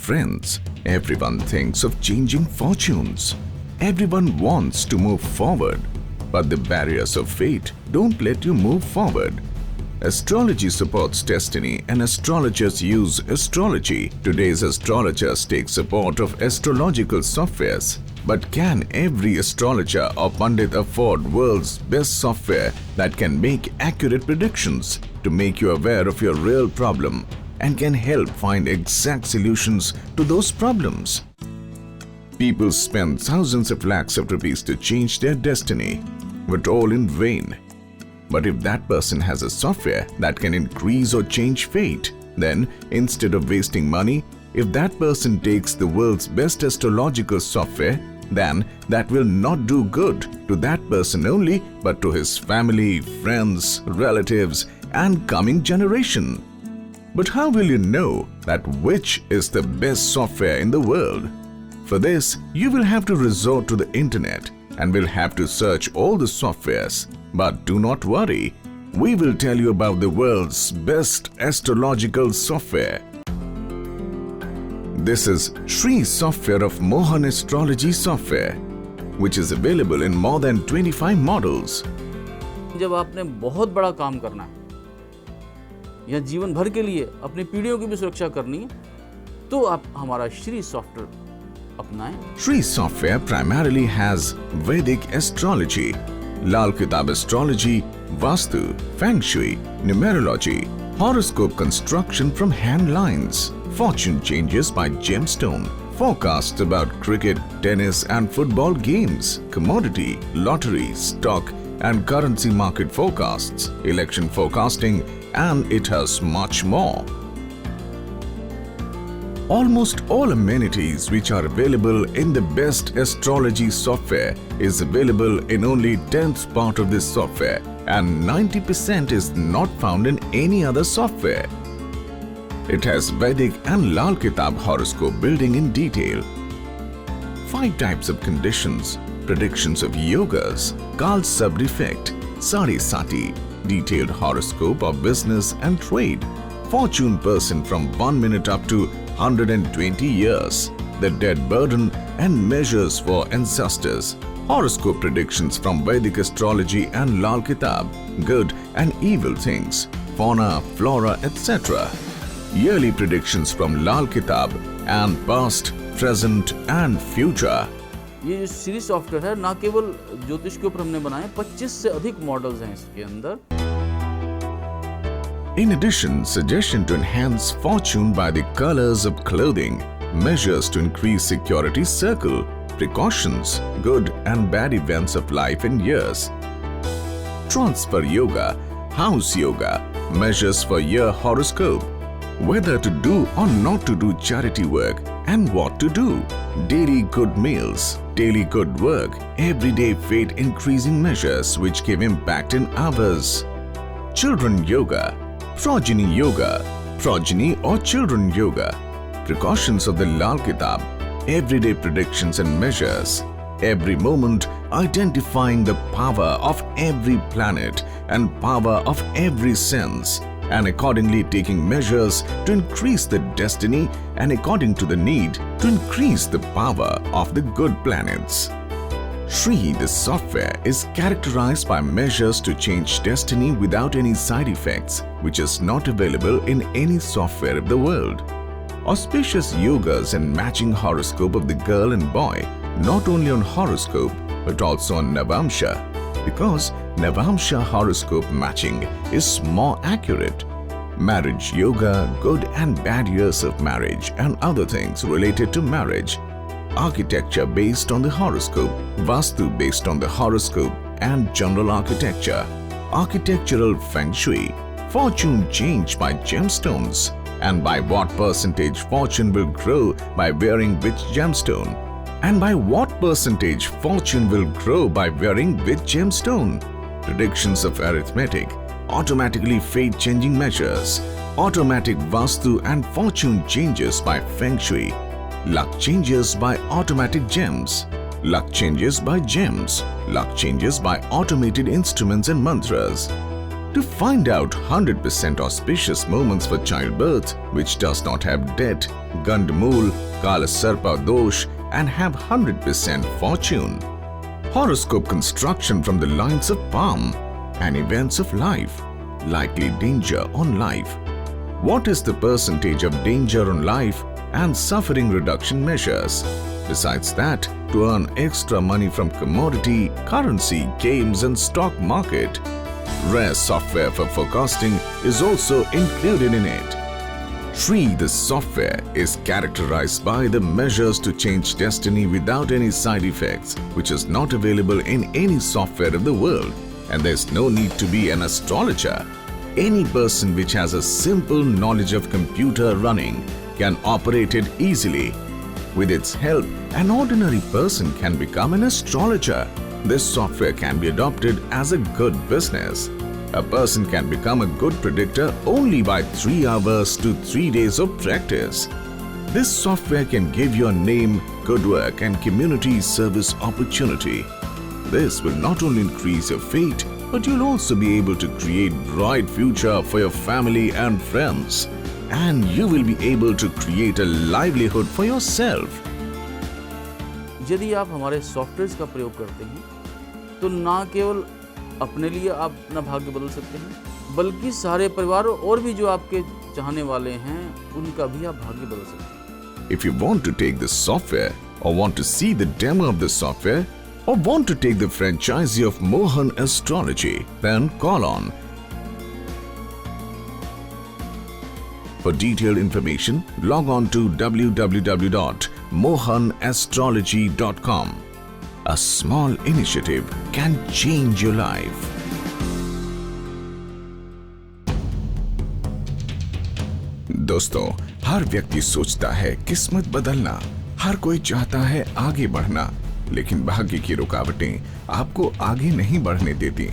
friends, everyone thinks of changing fortunes. Everyone wants to move forward, but the barriers of fate don't let you move forward. Astrology supports destiny and astrologers use astrology. Today's astrologers take support of astrological softwares. But can every astrologer or pundit afford world's best software that can make accurate predictions to make you aware of your real problem and can help find exact solutions to those problems? People spend thousands of lakhs of rupees to change their destiny, but all in vain. But if that person has a software that can increase or change fate, then instead of wasting money, if that person takes the world's best astrological software, then that will not do good to that person only, but to his family, friends, relatives, and coming generation. But how will you know that which is the best software in the world? For this, you will have to resort to the internet and will have to search all the softwares. But do not worry, we will tell you about the world's best astrological software. This is Shree software of Mohan Astrology software, which is available in more than 25 models. जब आपने बहुत बड़ा काम करना है या जीवन भर के लिए अपनी पीढ़ियों की भी सुरक्षा करनी है, तो आप हमारा श्री सॉफ्टवेयर अपनाएं। Shree software primarily has Vedic astrology, Lal Kitab astrology, Vastu, Feng Shui, numerology, horoscope construction from hand lines, fortune changes by gemstone, forecasts about cricket, tennis and football games, commodity, lottery, stock and currency market forecasts, election forecasting, and it has much more. Almost all amenities which are available in the best astrology software is available in only 10th part of this software, and 90% is not found in any other software. It has Vedic and Lal Kitab horoscope building in detail. 5 types of conditions, predictions of yogas, Kal Sabr effect, Sari Sati, detailed horoscope of business and trade, fortune person from 1 minute up to 120 years, the dead burden and measures for ancestors, horoscope predictions from Vedic astrology and Lal Kitab, good and evil things, fauna, flora, etc. Yearly predictions from Lal Kitab and past, present and future. ये जो Shri software है ना केवल ज्योतिष के ऊपर हमने बनाए, 25 से अधिक मॉडल्स हैं इसके अंदर। In addition, suggestion to enhance fortune by the colors of clothing, measures to increase security circle, precautions, good and bad events of life and years. Transfer yoga, house yoga, measures for year horoscope, whether to do or not to do charity work and what to do, daily good meals, daily good work, everyday fate increasing measures which give impact in hours. Children yoga, progeny yoga, progeny or children yoga, precautions of the Lal Kitab, everyday predictions and measures, every moment identifying the power of every planet and power of every sense, and accordingly taking measures to increase the destiny and according to the need to increase the power of the good planets. Shree, the software, is characterized by measures to change destiny without any side effects, which is not available in any software of the world. Auspicious yogas and matching horoscope of the girl and boy, not only on horoscope but also on Navamsha, because Navamsha horoscope matching is more accurate. Marriage yoga, good and bad years of marriage and other things related to marriage. Architecture based on the horoscope, Vastu based on the horoscope and general architecture. Architectural Feng Shui, fortune change by gemstones, and by what percentage fortune will grow by wearing which gemstone, and by what percentage fortune will grow by wearing which gemstone. Predictions of arithmetic, automatically fate changing measures, automatic Vastu and fortune changes by Feng Shui, luck changes by automatic gems, luck changes by gems, luck changes by automated instruments and mantras, To find out 100% auspicious moments for childbirth which does not have debt, Gandamul, Kala Sarpa Dosh and have 100% fortune. Horoscope construction from the lines of palm and events of life. Likely danger on life. What is the percentage of danger on life and suffering reduction measures? Besides that, to earn extra money from commodity, currency, games and stock market. Rare software for forecasting is also included in it. Tree, the software, is characterized by the measures to change destiny without any side effects, which is not available in any software of the world, and there's no need to be an astrologer. Any person which has a simple knowledge of computer running can operate it easily. With its help, an ordinary person can become an astrologer. This software can be adopted as a good business. A person can become a good predictor only by 3 hours to 3 days of practice. This software can give you a name, good work and community service opportunity. This will not only increase your fate, but you'll also be able to create bright future for your family and friends. And you will be able to create a livelihood for yourself. यदि आप हमारे software का प्रयोग करते हैं तो ना केवल अपने लिए आप अपना भाग्य बदल सकते हैं, बल्कि सारे परिवार और भी जो आपके चाहने वाले हैं उनका भी आप भाग्य बदल सकते हैं। If you want to take this software or want to see the demo of the software or want to take the franchisee of Mohan Astrology, then call on. For detailed information, log on to www.mohanastrology.com. A small initiative can change your life. दोस्तों, हर व्यक्ति सोचता है किस्मत बदलना, हर कोई चाहता है आगे बढ़ना, लेकिन भाग्य की रुकावटें आपको आगे नहीं बढ़ने देती।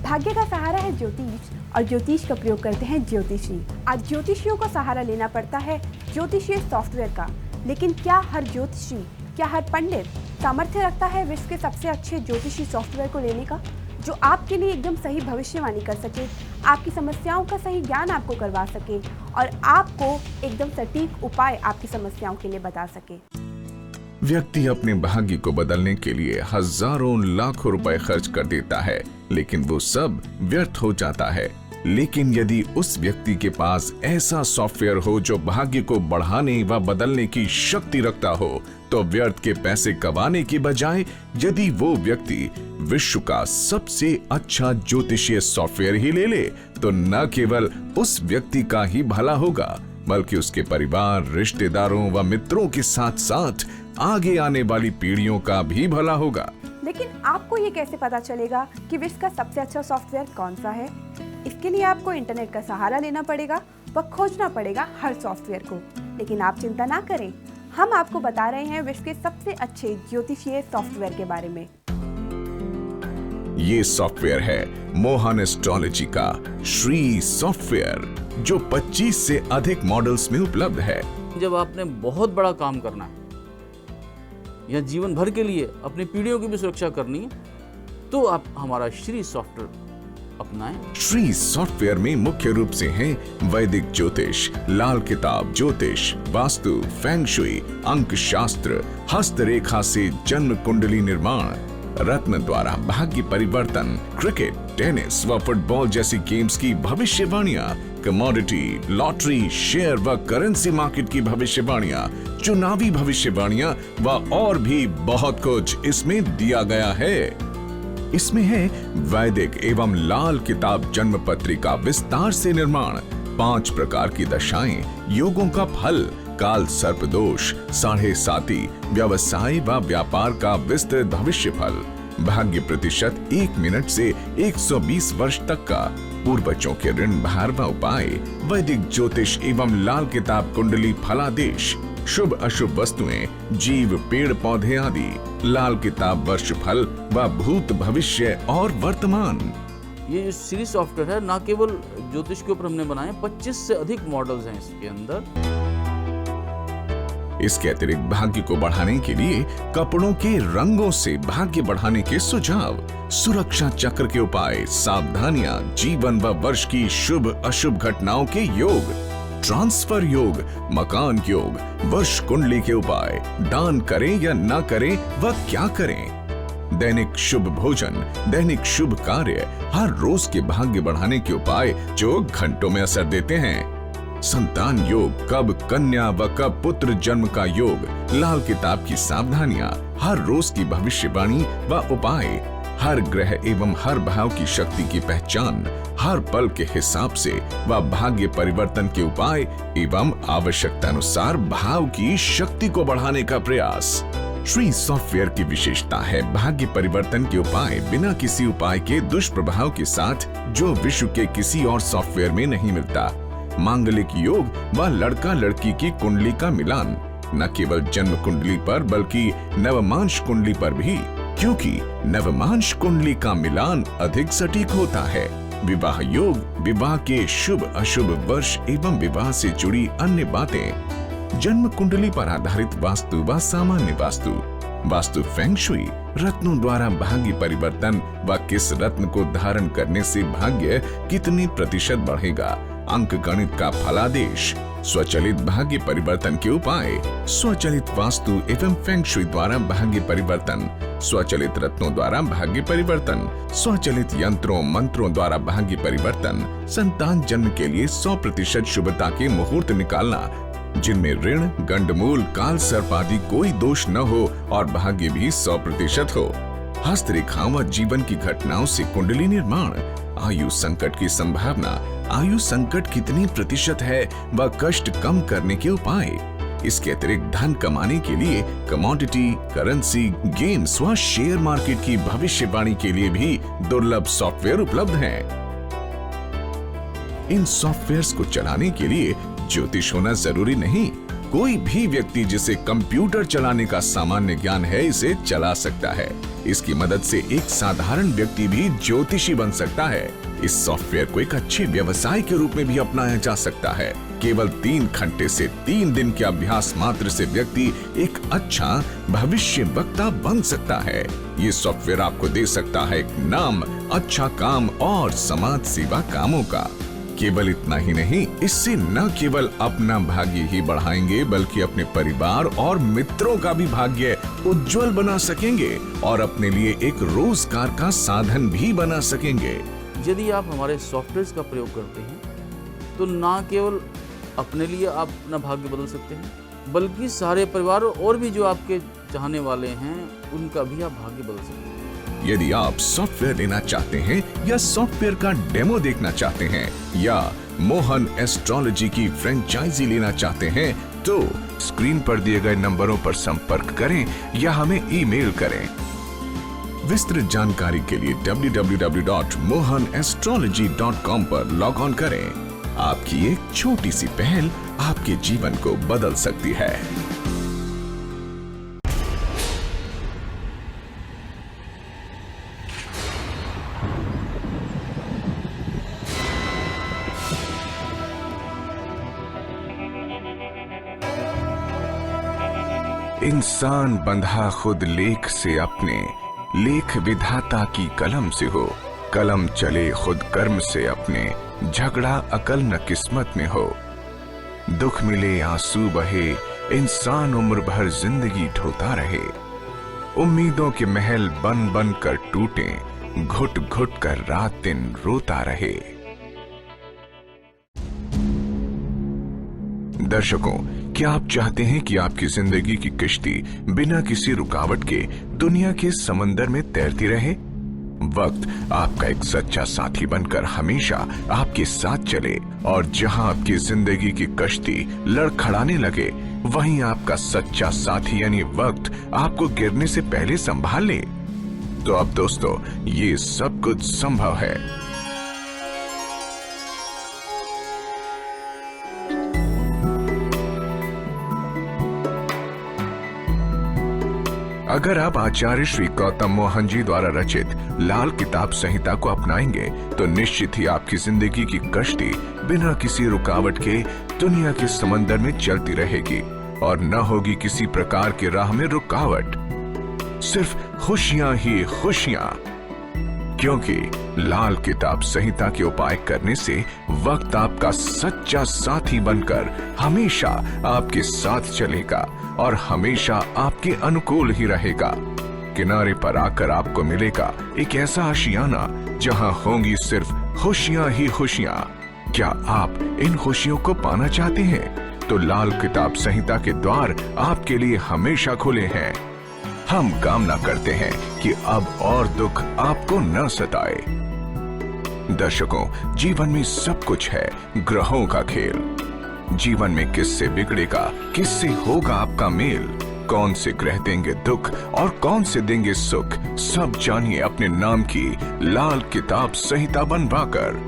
भाग्य का सहारा है ज्योतिष और ज्योतिष का प्रयोग करते हैं ज्योतिषी। आज ज्योतिषियों को सहारा लेना पड़ता है ज्योतिषीय सॉफ्टवेयर का, लेकिन क्या हर ज्योतिषी, क्या हर पंडित सामर्थ्य रखता है विश्व के सबसे अच्छे ज्योतिषी सॉफ्टवेयर को लेने का, जो आपके लिए एकदम सही भविष्यवाणी कर सके, आपकी समस्याओं का सही ज्ञान आपको करवा सके और आपको एकदम सटीक उपाय आपकी समस्याओं के लिए बता सके। व्यक्ति अपने भाग्य को बदलने के लिए हजारों लाखों रुपए खर्च कर देता है, लेकिन वो सब व्यर्थ हो जाता है। लेकिन यदि उस व्यक्ति के पास ऐसा सॉफ्टवेयर हो जो भाग्य को बढ़ाने व बदलने की शक्ति रखता हो, तो व्यर्थ के पैसे कमाने की बजाय यदि वो व्यक्ति विश्व का सबसे अच्छा ज्योतिषीय सॉफ्टवेयर ही ले ले, तो न केवल उस व्यक्ति का ही भला होगा, बल्कि उसके परिवार, रिश्तेदारों व मित्रों के साथ साथ आगे आने वाली पीढ़ियों का भी भला होगा। लेकिन आपको ये कैसे पता चलेगा कि विश्व का सबसे अच्छा सॉफ्टवेयर कौन सा है? इसके लिए आपको इंटरनेट का सहारा लेना पड़ेगा व खोजना पड़ेगा हर सॉफ्टवेयर को। लेकिन आप चिंता ना करें, हम आपको बता रहे हैं विश्व के सबसे अच्छे ज्योतिषीय सॉफ्टवेयर के बारे में। ये सॉफ्टवेयर है मोहन एस्ट्रोलॉजी का श्री सॉफ्टवेयर, जो 25 से अधिक मॉडल्स में उपलब्ध है। जब आपने बहुत बड़ा काम करना है या जीवन भर के लिए अपनी पीढ़ियों की भी सुरक्षा करनी है, तो आप हमारा श्री सॉफ्टवेयर अपनाएं। श्री सॉफ्टवेयर में मुख्य रूप से हैं वैदिक ज्योतिष, लाल किताब ज्योतिष, वास्तु, फेंग शुई, अंक शास्त्र, हस्तरेखा से जन्म कुंडली निर्माण, रत्न द्वारा भाग्य परिवर्तन, क्रिकेट, टेनिस व फुटबॉल जैसी गेम्स की भविष्यवाणियां, कमोडिटी, लॉटरी, शेयर व करेंसी मार्केट की भविष्यवाणियां, चुनावी भविष्यवाणियां व और भी बहुत कुछ इसमें दिया गया है। इसमें है वैदिक एवं लाल किताब जन्म पत्रिका विस्तार से निर्माण, 5 प्रकार की दशाएं, योगों का फल, काल सर्प दोष, 7.5, व्यवसाय व व्यापार का विस्तृत भविष्य फल, भाग्य प्रतिशत 1 मिनट से 120 वर्ष तक का, पूर्वजों के ऋण भार व उपाय, वैदिक ज्योतिष एवं लाल किताब कुंडली फलादेश, शुभ अशुभ वस्तुएं, जीव, पेड़ पौधे आदि, लाल किताब वर्ष फल व भूत भविष्य और वर्तमान। ये जो श्री सॉफ्टवेयर है, ना केवल ज्योतिष के ऊपर हमने बनाए, 25 से अधिक मॉडल्स हैं इसके अंदर। इसके अतिरिक्त भाग्य को बढ़ाने के लिए कपड़ों के रंगों से भाग्य बढ़ाने के सुझाव, सुरक्षा चक्र के उपाय, सावधानियां, जीवन व वर्ष की शुभ अशुभ घटनाओं के योग, ट्रांसफर योग, मकान योग, वर्ष कुंडली के उपाय, दान करें या ना करें व क्या करें, दैनिक शुभ भोजन, दैनिक शुभ कार्य, हर रोज के भाग्य बढ़ाने के उपाय जो घंटों में असर देते हैं, संतान योग, कब कन्या व कब पुत्र जन्म का योग, लाल किताब की सावधानियां, हर रोज की भविष्यवाणी व उपाय, हर ग्रह एवं हर भाव की शक्ति की पहचान, हर पल के हिसाब से व भाग्य परिवर्तन के उपाय एवं आवश्यकता अनुसार भाव की शक्ति को बढ़ाने का प्रयास। श्री सॉफ्टवेयर की विशेषता है भाग्य परिवर्तन के उपाय बिना किसी उपाय के दुष्प्रभाव के साथ, जो विश्व के किसी और सॉफ्टवेयर में नहीं मिलता। मांगलिक योग व लड़का लड़की की कुंडली का मिलान, न केवल जन्म कुंडली पर बल्कि नवमांश कुंडली पर भी, क्योंकि नवमांश कुंडली का मिलान अधिक सटीक होता है। विवाह योग, विवाह के शुभ अशुभ वर्ष एवं विवाह से जुड़ी अन्य बातें, जन्म कुंडली पर आधारित वास्तु व सामान्य वास्तु, वास्तु फेंग शुई, रत्नों द्वारा भाग्य परिवर्तन व किस रत्न को धारण करने से भाग्य कितनी प्रतिशत बढ़ेगा, अंक गणित का फलादेश, स्वचलित भाग्य परिवर्तन के उपाय, स्वचलित वास्तु एवं फेंग शुई द्वारा भाग्य परिवर्तन, स्वचलित रत्नों द्वारा भाग्य परिवर्तन, स्वचलित यंत्रों मंत्रों द्वारा भाग्य परिवर्तन, संतान जन्म के लिए 100% शुभता के मुहूर्त निकालना, जिनमें ऋण, गंडमूल, काल सर्प आदि कोई दोष न हो और भाग्य भी 100% हो, हस्तरेखाओं व जीवन की घटनाओं से कुंडली निर्माण, आयु संकट की संभावना, आयु संकट कितनी प्रतिशत है व कष्ट कम करने के उपाय। इसके अतिरिक्त धन कमाने के लिए कमोडिटी, करेंसी, गेम्स व शेयर मार्केट की भविष्यवाणी के लिए भी दुर्लभ सॉफ्टवेयर उपलब्ध हैं। इन सॉफ्टवेयर्स को चलाने के लिए ज्योतिष होना जरूरी नहीं, कोई भी व्यक्ति जिसे कंप्यूटर चलाने का सामान्य ज्ञान है इसे चला सकता है। इसकी मदद से एक साधारण व्यक्ति भी ज्योतिषी बन सकता है। इस सॉफ्टवेयर को एक अच्छे व्यवसाय के रूप में भी अपनाया जा सकता है। केवल 3 घंटे से 3 दिन के अभ्यास मात्र से व्यक्ति एक अच्छा भविष्य वक्ता बन सकता है। ये सॉफ्टवेयर आपको दे सकता है एक नाम, अच्छा काम और समाज सेवा कामों का। केवल इतना ही नहीं, इससे न केवल अपना भाग्य ही बढ़ाएंगे बल्कि अपने परिवार और मित्रों का भी भाग्य उज्जवल बना सकेंगे और अपने लिए एक रोजगार का साधन भी बना सकेंगे। यदि आप हमारे सॉफ्टवेयर का प्रयोग करते हैं तो न केवल अपने लिए आप अपना भाग्य बदल सकते हैं बल्कि सारे परिवार और भी जो आपके चाहने वाले हैं उनका भी आप भाग्य बदल सकते हैं। यदि आप सॉफ्टवेयर लेना चाहते हैं या सॉफ्टवेयर का डेमो देखना चाहते हैं या मोहन एस्ट्रोलॉजी की फ्रेंचाइजी लेना चाहते हैं तो स्क्रीन पर दिए गए नंबरों पर संपर्क करें या हमें ईमेल करें। विस्तृत जानकारी के लिए www.mohanestrology.com पर लॉग ऑन करें। आपकी एक छोटी सी पहल आपके जीवन को बदल सकती है। इंसान बंधा खुद लेख से अपने, लेख विधाता की कलम से हो, कलम चले खुद कर्म से अपने, झगड़ा अकल न किस्मत में हो। दुख मिले आंसू बहे, इंसान उम्र भर जिंदगी ढोता रहे। उम्मीदों के महल बन बन कर टूटे, घुट घुट कर रात दिन रोता रहे। दर्शकों, क्या आप चाहते हैं कि आपकी जिंदगी की किश्ती बिना किसी रुकावट के दुनिया के समंदर में तैरती रहे? वक्त आपका एक सच्चा साथी बनकर हमेशा आपके साथ चले और जहां आपकी जिंदगी की कश्ती लड़खड़ाने लगे वहीं आपका सच्चा साथी यानी वक्त आपको गिरने से पहले संभाल ले। तो अब दोस्तों, ये सब कुछ संभव है। अगर आप आचार्य श्री गौतम मोहन जी द्वारा रचित लाल किताब संहिता को अपनाएंगे तो निश्चित ही आपकी जिंदगी की कश्ती बिना किसी रुकावट के दुनिया के समंदर में चलती रहेगी और न होगी किसी प्रकार की राह में रुकावट। सिर्फ खुशियां ही खुशियां, क्योंकि लाल किताब संहिता के उपाय करने से वक्त आपका सच्चा साथी बनकर हमेशा आपके साथ चलेगा और हमेशा आपके अनुकूल ही रहेगा। किनारे पर आकर आपको मिलेगा एक ऐसा आशियाना जहां होंगी सिर्फ खुशियां ही खुशियां। क्या आप इन खुशियों को पाना चाहते हैं? तो लाल किताब संहिता के द्वार आपके लिए हमेशा खुले हैं। हम कामना करते हैं कि अब और दुख आपको न सताए। दर्शकों, जीवन में सब कुछ है ग्रहों का खेल। जीवन में किससे बिगड़ेगा, किससे होगा आपका मेल, कौन से ग्रह देंगे दुख और कौन से देंगे सुख, सब जानिए अपने नाम की लाल किताब संहिता बनवाकर।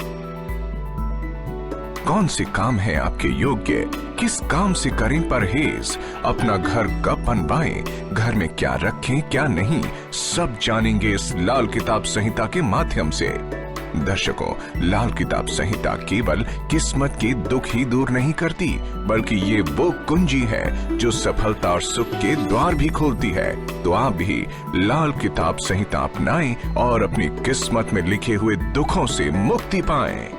कौन से काम है आपके योग्य, किस काम से करें परहेज, अपना घर कब बनवाएं, घर में क्या रखें क्या नहीं, सब जानेंगे इस लाल किताब संहिता के माध्यम से। दर्शकों, लाल किताब संहिता केवल किस्मत के दुख ही दूर नहीं करती, बल्कि ये वो कुंजी है जो सफलता और सुख के द्वार भी खोलती है। तो आप भी लाल किताब संहिता अपनाएं और अपनी किस्मत में लिखे हुए दुखों से मुक्ति पाएं।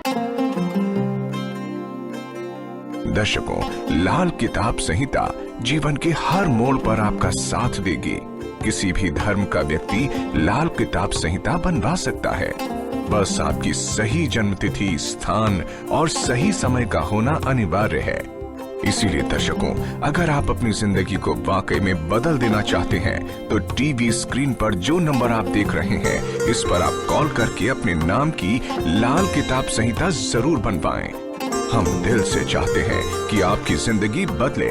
दर्शकों, लाल किताब संहिता जीवन के हर मोड़ पर आपका साथ देगी। किसी भी धर्म का व्यक्ति लाल किताब संहिता बनवा सकता है। बस आपकी सही जन्मतिथि, स्थान और सही समय का होना अनिवार्य है। इसीलिए दर्शकों, अगर आप अपनी जिंदगी को वाकई में बदल देना चाहते हैं तो टीवी स्क्रीन पर जो नंबर आप देख रहे हैं, इस पर आप कॉल करके अपने नाम की लाल किताब संहिता जरूर बनवाएं। हम दिल से चाहते हैं कि आपकी जिंदगी बदले।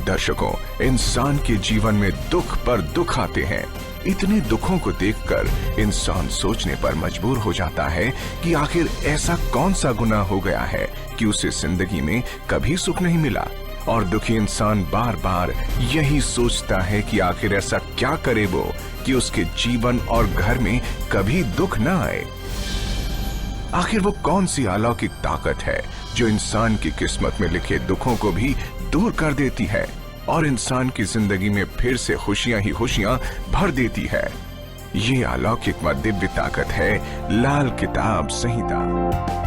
दर्शकों, इंसान के जीवन में दुख पर दुख आते हैं। इतने दुखों को देखकर इंसान सोचने पर मजबूर हो जाता है कि आखिर ऐसा कौन सा गुनाह हो गया है कि उसे जिंदगी में कभी सुख नहीं मिला। और दुखी इंसान बार बार यही सोचता है कि आखिर ऐसा क्या करे वो कि उसके जीवन और घर में कभी दुख न आए। आखिर वो कौन सी अलौकिक ताकत है जो इंसान की किस्मत में लिखे दुखों को भी दूर कर देती है और इंसान की जिंदगी में फिर से खुशियां ही खुशियां भर देती है। ये अलौकिक व दिव्य ताकत है लाल किताब संहिता।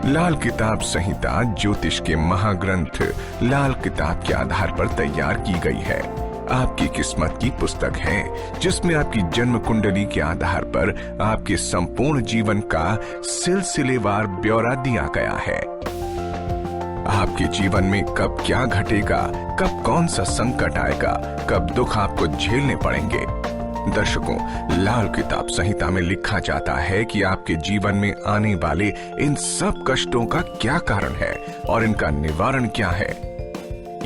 लाल किताब संहिता ज्योतिष के महाग्रंथ लाल किताब के आधार पर तैयार की गई है। आपकी किस्मत की पुस्तक है जिसमें आपकी जन्म कुंडली के आधार पर आपके संपूर्ण जीवन का सिलसिलेवार ब्यौरा दिया गया है। आपके जीवन में कब क्या घटेगा, कब कौन सा संकट आएगा, कब दुख आपको झेलने पड़ेंगे। दर्शकों, लाल किताब संहिता में लिखा जाता है कि आपके जीवन में आने वाले इन सब कष्टों का क्या कारण है और इनका निवारण क्या है।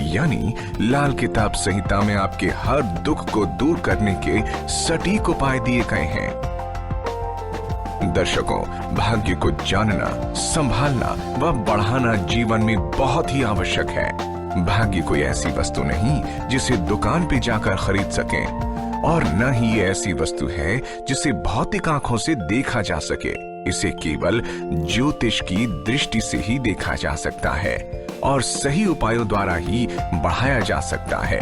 यानी लाल किताब संहिता में आपके हर दुख को दूर करने के सटीक उपाय दिए गए हैं। दर्शकों, भाग्य को जानना, संभालना व बढ़ाना जीवन में बहुत ही आवश्यक है। भाग्य कोई ऐसी वस्तु नहीं जिसे दुकान पे जाकर खरीद सकें, और न ही ये ऐसी वस्तु है जिसे भौतिक आंखों से देखा जा सके। इसे केवल ज्योतिष की दृष्टि से ही देखा जा सकता है और सही उपायों द्वारा ही बढ़ाया जा सकता है।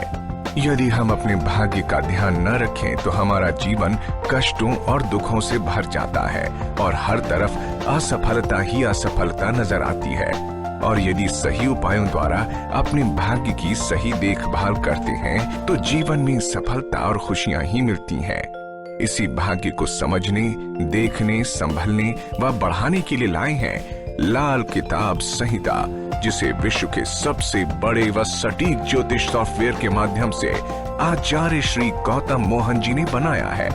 यदि हम अपने भाग्य का ध्यान न रखें तो हमारा जीवन कष्टों और दुखों से भर जाता है और हर तरफ असफलता ही असफलता नजर आती है। और यदि सही उपायों द्वारा अपने भाग्य की सही देखभाल करते हैं तो जीवन में सफलता और खुशियां ही मिलती हैं। इसी भाग्य को समझने, देखने, संभलने व बढ़ाने के लिए लाए हैं लाल किताब संहिता, जिसे विश्व के सबसे बड़े व सटीक ज्योतिष सॉफ्टवेयर के माध्यम से आचार्य श्री गौतम मोहन जी ने बनाया है।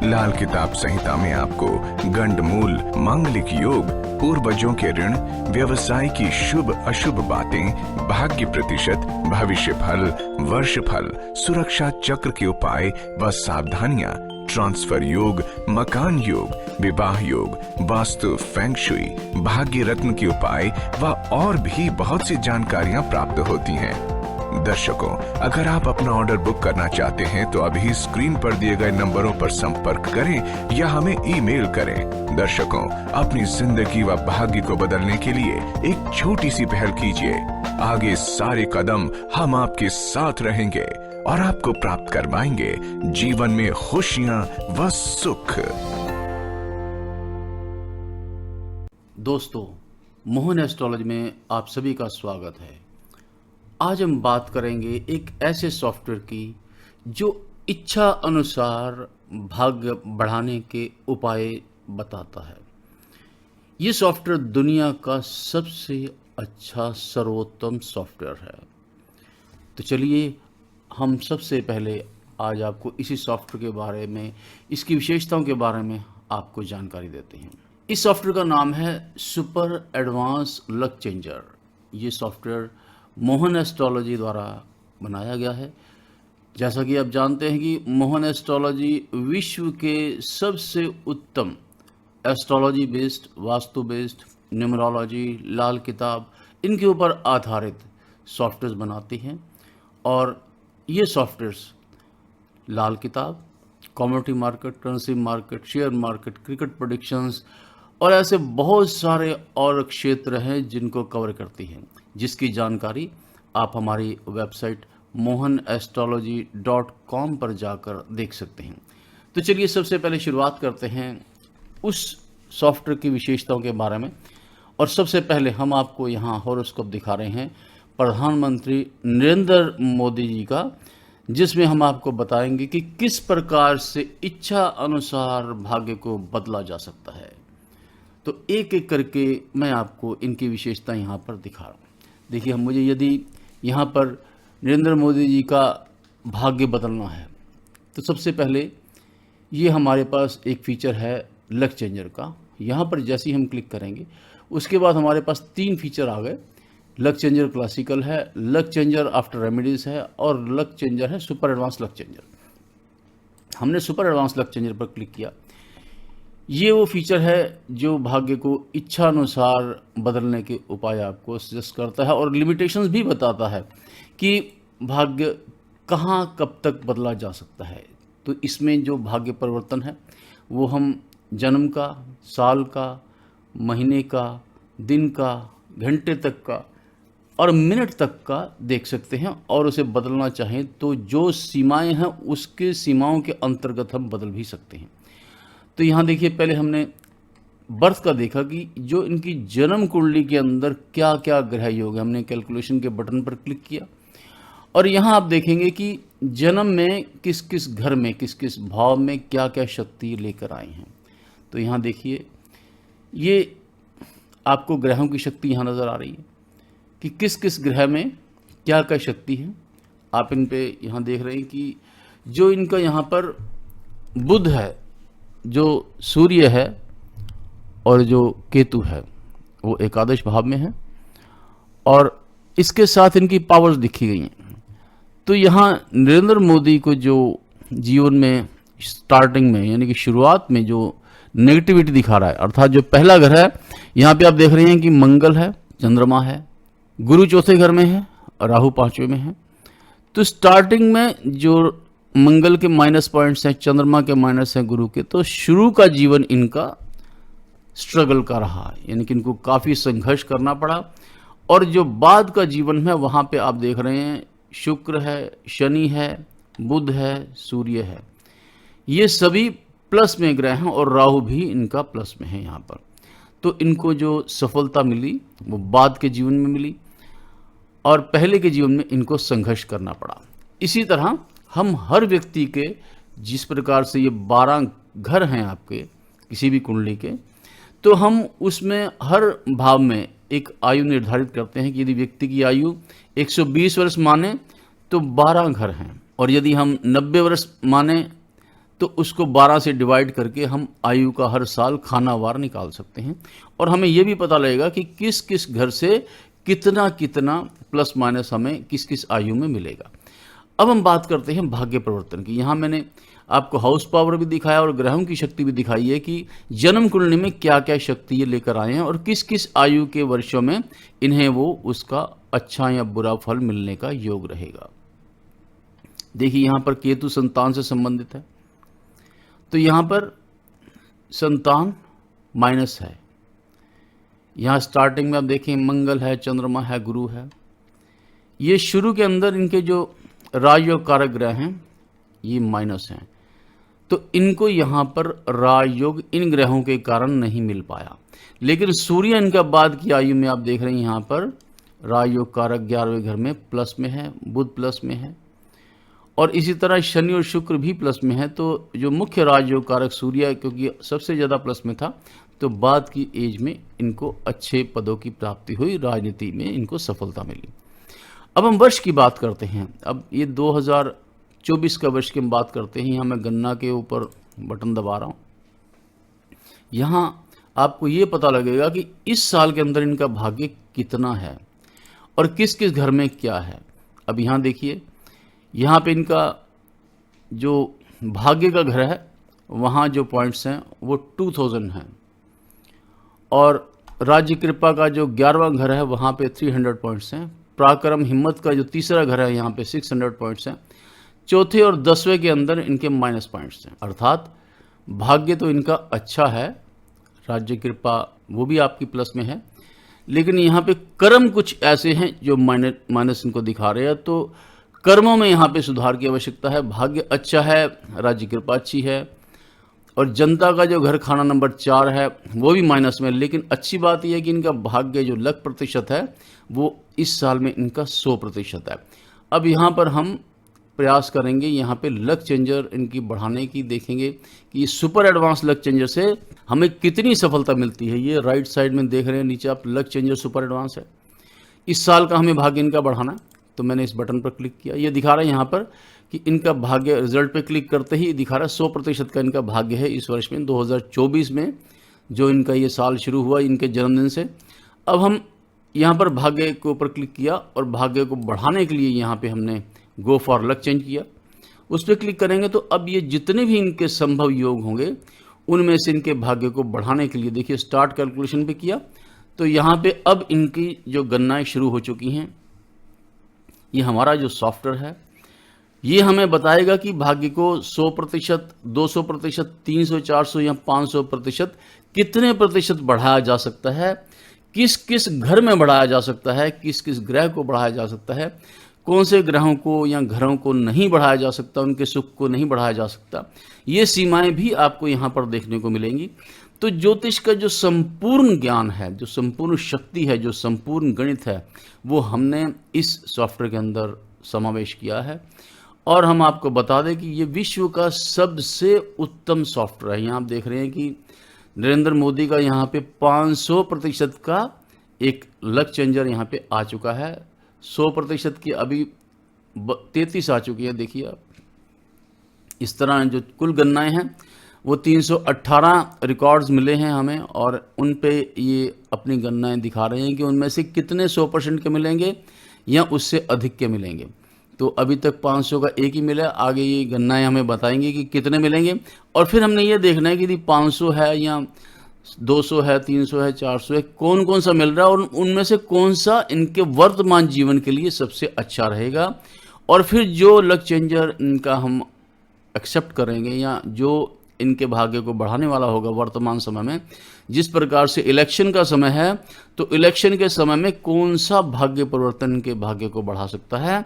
लाल किताब संहिता में आपको गंडमूल, मांगलिक योग, पूर्वजों के ऋण, व्यवसाय की शुभ अशुभ बातें, भाग्य प्रतिशत, भविष्य फल, वर्ष फल, सुरक्षा चक्र के उपाय व सावधानियां, ट्रांसफर योग, मकान योग, विवाह योग, वास्तु, फेंग शुई, भाग्य रत्न के उपाय व और भी बहुत सी जानकारियां प्राप्त होती हैं। दर्शकों, अगर आप अपना ऑर्डर बुक करना चाहते हैं तो अभी स्क्रीन पर दिए गए नंबरों पर संपर्क करें या हमें ईमेल करें। दर्शकों, अपनी जिंदगी व भाग्य को बदलने के लिए एक छोटी सी पहल कीजिए। आगे सारे कदम हम आपके साथ रहेंगे और आपको प्राप्त करवाएंगे जीवन में खुशियां व सुख। दोस्तों, मोहन एस्ट्रोलॉजी में आप सभी का स्वागत है। आज हम बात करेंगे एक ऐसे सॉफ्टवेयर की जो इच्छा अनुसार भाग्य बढ़ाने के उपाय बताता है। ये सॉफ्टवेयर दुनिया का सबसे अच्छा सर्वोत्तम सॉफ्टवेयर है। तो चलिए हम सबसे पहले आज आपको इसी सॉफ्टवेयर के बारे में, इसकी विशेषताओं के बारे में आपको जानकारी देते हैं। इस सॉफ्टवेयर का नाम है सुपर एडवांस लक चेंजर। ये सॉफ्टवेयर मोहन एस्ट्रोलॉजी द्वारा बनाया गया है। जैसा कि आप जानते हैं कि मोहन एस्ट्रोलॉजी विश्व के सबसे उत्तम astrology based, vastu based, numerology, Lal Kitab, इनके ऊपर आधारित सॉफ्टवेयर बनाती हैं। और ये सॉफ्टवेयर्स लाल किताब, commodity market, currency market, share market, cricket predictions और ऐसे बहुत सारे और क्षेत्र हैं जिनको कवर करती हैं, जिसकी जानकारी आप हमारी वेबसाइट mohanestrology.com पर जाकर देख सकते हैं। तो चलिए सबसे पहले शुरुआत करते हैं उस सॉफ्टवेयर की विशेषताओं के बारे में। और सबसे पहले हम आपको यहाँ हॉरोस्कोप दिखा रहे हैं प्रधानमंत्री नरेंद्र मोदी जी का, जिसमें हम आपको बताएंगे कि किस प्रकार से इच्छा अनुसार भाग्य को बदला जा सकता है। तो एक एक करके मैं आपको इनकी विशेषता यहाँ पर दिखा रहा हूँ। देखिए, मुझे यदि यहाँ पर नरेंद्र मोदी जी का भाग्य बदलना है तो सबसे पहले ये हमारे पास एक फीचर है लक चेंजर का। यहाँ पर जैसे ही हम क्लिक करेंगे उसके बाद हमारे पास 3 फीचर आ गए। लक चेंजर क्लासिकल है, लक चेंजर आफ्टर रेमेडीज़ है और लक चेंजर है सुपर एडवांस लक चेंजर। हमने सुपर एडवांस लक चेंजर पर क्लिक किया। ये वो फीचर है जो भाग्य को इच्छा अनुसार बदलने के उपाय आपको सजेस्ट करता है और लिमिटेशंस भी बताता है कि भाग्य कहाँ कब तक बदला जा सकता है। तो इसमें जो भाग्य परिवर्तन है वो हम जन्म का, साल का, महीने का, दिन का, घंटे तक का और मिनट तक का देख सकते हैं। और उसे बदलना चाहें तो जो सीमाएं हैं उसके सीमाओं के अंतर्गत हम बदल भी सकते हैं। तो यहाँ देखिए, पहले हमने बर्थ का देखा कि जो इनकी जन्म कुंडली के अंदर क्या क्या ग्रह योग है। हमने कैलकुलेशन के बटन पर क्लिक किया और यहाँ आप देखेंगे कि जन्म में किस किस घर में, किस किस भाव में क्या क्या शक्ति लेकर आए हैं। तो यहाँ देखिए, ये आपको ग्रहों की शक्ति यहाँ नज़र आ रही है कि किस किस ग्रह में क्या क्या शक्ति है। आप इन पे यहाँ देख रहे हैं कि जो इनका यहाँ पर बुध है, जो सूर्य है और जो केतु है वो एकादश भाव में है और इसके साथ इनकी पावर्स दिखी गई हैं। तो यहाँ नरेंद्र मोदी को जो जीवन में स्टार्टिंग में यानी कि शुरुआत में जो नेगेटिविटी दिखा रहा है, अर्थात जो पहला घर है, यहाँ पे आप देख रहे हैं कि मंगल है, चंद्रमा है, गुरु चौथे घर में है, राहु 5वें में है। तो स्टार्टिंग में जो मंगल के माइनस पॉइंट्स हैं, चंद्रमा के माइनस हैं, गुरु के, तो शुरू का जीवन इनका स्ट्रगल का रहा, यानी कि इनको काफ़ी संघर्ष करना पड़ा। और जो बाद का जीवन है वहाँ पे आप देख रहे हैं शुक्र है, शनि है, बुध है, सूर्य है, ये सभी प्लस में ग्रह हैं और राहु भी इनका प्लस में है यहाँ पर। तो इनको जो सफलता मिली वो बाद के जीवन में मिली और पहले के जीवन में इनको संघर्ष करना पड़ा। इसी तरह हम हर व्यक्ति के, जिस प्रकार से ये 12 घर हैं आपके किसी भी कुंडली के, तो हम उसमें हर भाव में एक आयु निर्धारित करते हैं कि यदि व्यक्ति की आयु 120 वर्ष माने तो 12 घर हैं, और यदि हम 90 वर्ष माने तो उसको 12 से डिवाइड करके हम आयु का हर साल खानावार निकाल सकते हैं। और हमें यह भी पता लगेगा कि किस किस घर से कितना कितना प्लस माइनस हमें किस किस आयु में मिलेगा। अब हम बात करते हैं भाग्य परिवर्तन की। यहाँ मैंने आपको हाउस पावर भी दिखाया और ग्रहों की शक्ति भी दिखाई है कि जन्म कुंडली में क्या क्या शक्ति ये लेकर आए हैं और किस किस आयु के वर्षों में इन्हें वो उसका अच्छा या बुरा फल मिलने का योग रहेगा। देखिए यहाँ पर केतु संतान से संबंधित है, तो यहाँ पर संतान माइनस है। यहाँ स्टार्टिंग में आप देखें मंगल है, चंद्रमा है, गुरु है। ये शुरू के अंदर इनके जो राजयोग कारक ग्रह हैं ये माइनस हैं, तो इनको यहाँ पर राजयोग इन ग्रहों के कारण नहीं मिल पाया। लेकिन सूर्य इनका बाद की आयु में आप देख रहे हैं यहाँ पर राजयोग कारक 11वें घर में प्लस में है, बुध प्लस में है, और इसी तरह शनि और शुक्र भी प्लस में है। तो जो मुख्य राजयोग कारक सूर्य क्योंकि सबसे ज़्यादा प्लस में था, तो बाद की एज में इनको अच्छे पदों की प्राप्ति हुई, राजनीति में इनको सफलता मिली। अब हम वर्ष की बात करते हैं। अब ये 2024 का वर्ष की हम बात करते हैं। यहाँ मैं गन्ना के ऊपर बटन दबा रहा हूँ। यहाँ आपको ये पता लगेगा कि इस साल के अंदर इनका भाग्य कितना है और किस किस घर में क्या है। अब यहाँ देखिए, यहाँ पे इनका जो भाग्य का घर है वहाँ जो पॉइंट्स हैं वो 2000 हैं, और राज्य कृपा का जो 11वां घर है वहाँ पे 300 पॉइंट्स हैं। पराक्रम हिम्मत का जो तीसरा घर है यहाँ पे 600 पॉइंट्स हैं। चौथे और 10वें के अंदर इनके माइनस पॉइंट्स हैं। अर्थात भाग्य तो इनका अच्छा है, राज्य कृपा वो भी आपकी प्लस में है, लेकिन यहाँ पे कर्म कुछ ऐसे हैं जो माइनस इनको दिखा रहे हैं। तो कर्मों में यहाँ पे सुधार की आवश्यकता है। भाग्य अच्छा है, राज्य कृपा अच्छी है, और जनता का जो घर खाना नंबर 4 है वो भी माइनस में। लेकिन अच्छी बात यह है कि इनका भाग्य जो लक प्रतिशत है वो इस साल में इनका 100% है। अब यहाँ पर हम प्रयास करेंगे यहाँ पे लक चेंजर इनकी बढ़ाने की, देखेंगे कि ये सुपर एडवांस लक चेंजर से हमें कितनी सफलता मिलती है। ये राइट साइड में देख रहे हैं नीचे आप, लक चेंजर सुपर एडवांस है। इस साल का हमें भाग्य इनका बढ़ाना है, तो मैंने इस बटन पर क्लिक किया। ये दिखा रहा है यहाँ पर कि इनका भाग्य, रिजल्ट पे क्लिक करते ही दिखा रहा है 100% का इनका भाग्य है इस वर्ष में, 2024 में जो इनका ये साल शुरू हुआ इनके जन्मदिन से। अब हम यहाँ पर भाग्य के ऊपर क्लिक किया और भाग्य को बढ़ाने के लिए यहाँ पे हमने गो फॉर लक चेंज किया। उस पर क्लिक करेंगे तो अब ये जितने भी इनके संभव योग होंगे उनमें से इनके भाग्य को बढ़ाने के लिए, देखिए स्टार्ट कैलकुलेशन पे किया तो यहाँ पे अब इनकी जो गणनाएं शुरू हो चुकी हैं। ये हमारा जो सॉफ्टवेयर है ये हमें बताएगा कि भाग्य को 100%, 200%, 300, 400 या 500% कितने प्रतिशत बढ़ाया जा सकता है, किस किस घर में बढ़ाया जा सकता है, किस किस ग्रह को बढ़ाया जा सकता है, कौन से ग्रहों को या घरों को नहीं बढ़ाया जा सकता, उनके सुख को नहीं बढ़ाया जा सकता। ये सीमाएं भी आपको यहाँ पर देखने को मिलेंगी। तो ज्योतिष का जो संपूर्ण ज्ञान है, जो संपूर्ण शक्ति है, जो संपूर्ण गणित है, वो हमने इस सॉफ्टवेयर के अंदर समावेश किया है। और हम आपको बता दें कि ये विश्व का सबसे उत्तम सॉफ्टवेयर है। यहाँ आप देख रहे हैं कि नरेंद्र मोदी का यहाँ पे 500% का एक लक चेंजर यहाँ पे आ चुका है। 100% की अभी 33 आ चुकी है। देखिए आप, इस तरह जो कुल गणनाएं हैं वो 318 रिकॉर्ड्स मिले हैं हमें, और उन पे ये अपनी गणनाएं दिखा रहे हैं कि उनमें से कितने 100% के मिलेंगे या उससे अधिक के मिलेंगे। तो अभी तक 500 का एक ही मिला, आगे ये गणनाएं हमें बताएंगे कि कितने मिलेंगे। और फिर हमने ये देखना है कि यदि 500 है या 200 है, 300 है, 400 है, कौन कौन सा मिल रहा है और उनमें से कौन सा इनके वर्तमान जीवन के लिए सबसे अच्छा रहेगा। और फिर जो लक चेंजर इनका हम एक्सेप्ट करेंगे या जो इनके भाग्य को बढ़ाने वाला होगा वर्तमान समय में, जिस प्रकार से इलेक्शन का समय है, तो इलेक्शन के समय में कौन सा भाग्य परिवर्तन इनके भाग्य को बढ़ा सकता है,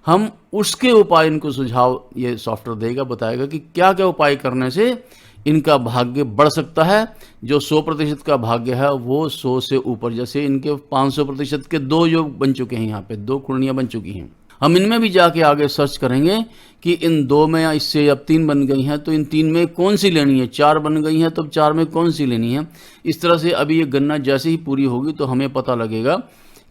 हम उसके उपाय इनको सुझाव ये सॉफ्टवेयर देगा, बताएगा कि क्या क्या उपाय करने से इनका भाग्य बढ़ सकता है। जो 100% का भाग्य है वो 100 से ऊपर, जैसे इनके 500% के 2 योग बन चुके हैं, यहाँ पे 2 कुंडलियाँ बन चुकी हैं। हम इनमें भी जाके आगे सर्च करेंगे कि इन 2 में या इससे अब 3 बन गई हैं तो इन 3 में कौन सी लेनी है, 4 बन गई हैं तो अब 4 में कौन सी लेनी है। इस तरह से अभी ये गणना जैसे ही पूरी होगी तो हमें पता लगेगा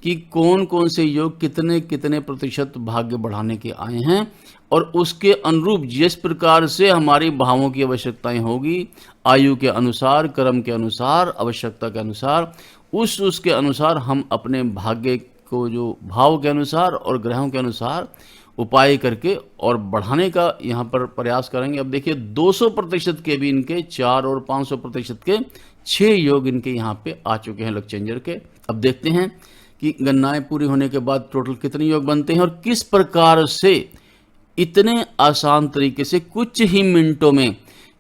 कि कौन कौन से योग कितने कितने प्रतिशत भाग्य बढ़ाने के आए हैं, और उसके अनुरूप जिस प्रकार से हमारी भावों की आवश्यकताएं होगी, आयु के अनुसार, कर्म के अनुसार, आवश्यकता के अनुसार, उसके अनुसार हम अपने भाग्य को जो भाव के अनुसार और ग्रहों के अनुसार उपाय करके और बढ़ाने का यहाँ पर प्रयास करेंगे। अब देखिए 200% के भी इनके 4 और 500% के 6 योग इनके यहाँ पे आ चुके हैं लक चेंजर के। अब देखते हैं कि गणनाएं पूरी होने के बाद टोटल कितने योग बनते हैं और किस प्रकार से इतने आसान तरीके से कुछ ही मिनटों में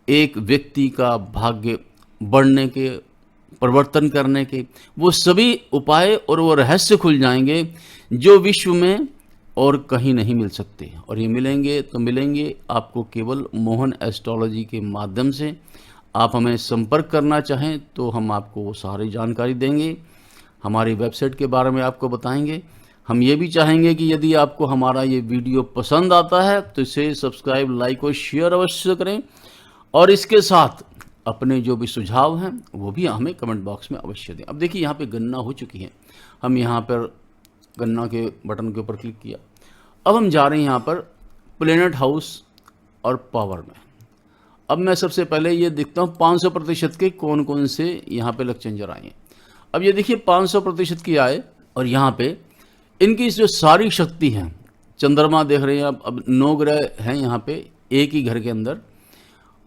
एक व्यक्ति का भाग्य बढ़ने के, परिवर्तन करने के वो सभी उपाय और वो रहस्य खुल जाएंगे जो विश्व में और कहीं नहीं मिल सकते। और ये मिलेंगे तो मिलेंगे आपको केवल मोहन एस्ट्रोलॉजी के माध्यम से। आप हमें संपर्क करना चाहें तो हम आपको वो सारी जानकारी देंगे, हमारी वेबसाइट के बारे में आपको बताएंगे। हम ये भी चाहेंगे कि यदि आपको हमारा ये वीडियो पसंद आता है तो इसे सब्सक्राइब, लाइक और शेयर अवश्य करें, और इसके साथ अपने जो भी सुझाव हैं वो भी हमें कमेंट बॉक्स में अवश्य दें। अब देखिए यहाँ पे गणना हो चुकी है, हम यहाँ पर गणना के बटन के ऊपर क्लिक किया। अब हम जा रहे हैं यहाँ पर प्लेनेट हाउस और पावर में। अब मैं सबसे पहले ये देखता हूँ 500% के कौन कौन से यहाँ पे लक्षचंजर आए हैं। अब ये देखिए 500% की आए, और यहाँ पे इनकी जो सारी शक्ति है, चंद्रमा देख रहे हैं आप, अब 9 ग्रह हैं यहाँ पे एक ही घर के अंदर,